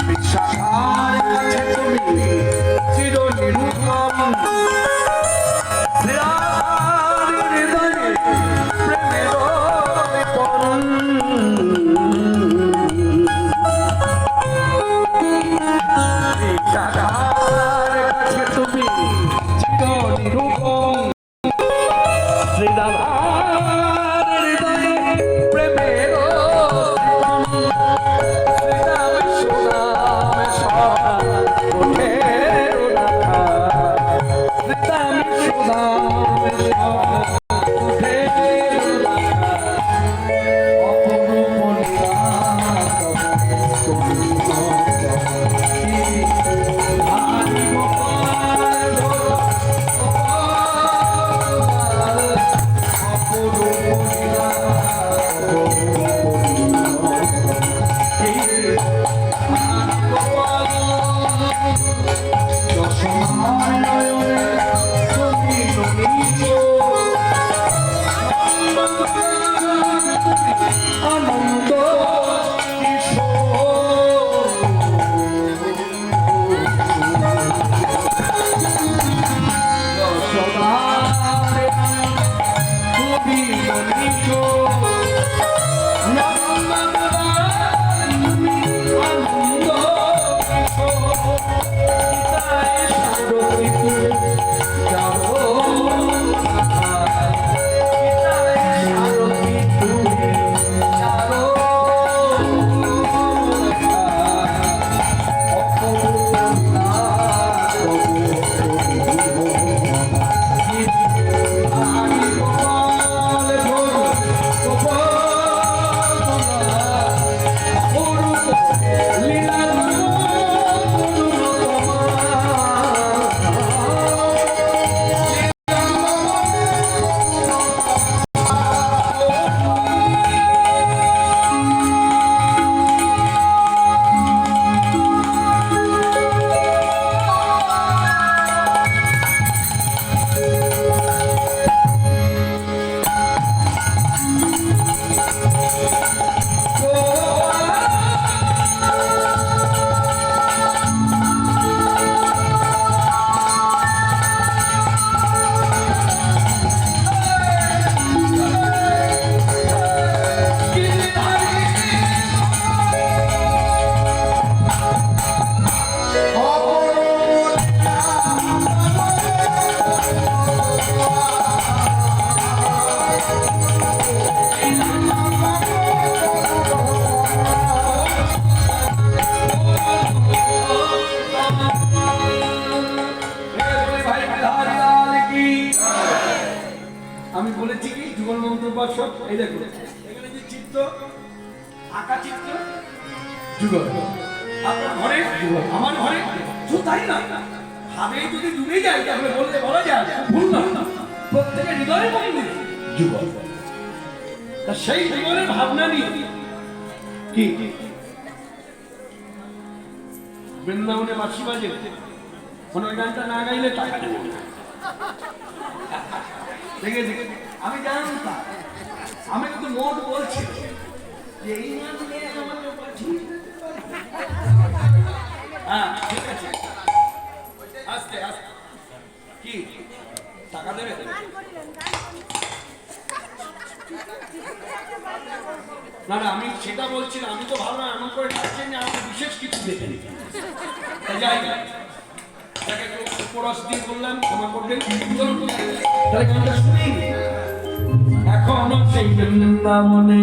বিশাখার কাছে তুমি চির নিরুপম হৃদয়ে প্রেমের বিপন বিশাখার কাছে তুমি চির নিরুপম শ্রীরাধার হৃদয়ে প্রেমের বিপন শ্রীরাম সুনাম সদা ওঠে রাধা শ্রীরাম সুনাম সদা ওঠে রাধা অপরূপ লীলা তুমি ভারি গোপাল অপরূপ লীলা আনন্দ আমি বলেছি কি যুগল মন্ত্র পর্ষদ এই দেখুন এখানে যে চিত্র আঁকা চিত্র যুগল আপনার ঘরে যুগল আমার ঘরে তো তাই না ভাবে যদি ডুবে যায় তাহলে বলতে বলা যায় ভুল না প্রত্যেকের হৃদয়ে মন্দির যুগল তা সেই যুগলের ভাবনা নিয়ে কি বৃন্দাবনে বাঁশি বাজে কোনো গানটা না গাইলে টাকা দেবো না দেখে দেখে আমি জানতাম আমি কিন্তু মোট বলছি যে এই গান নিয়ে আমাকে পাঠিয়ে হ্যাঁ ঠিক আছে আস্তে আস্তে কি টাকা দেবে না না আমি সেটা বলছি না আমি তো ভাবলাম এমন করে ডাকছেন যে আমাকে বিশেষ কিছু দেখে নিতে যাই তাকে উপরস দিয়ে বললাম ক্ষমা করবেন তাহলে গানটা শুনেই এখনো সেই বৃন্দাবনে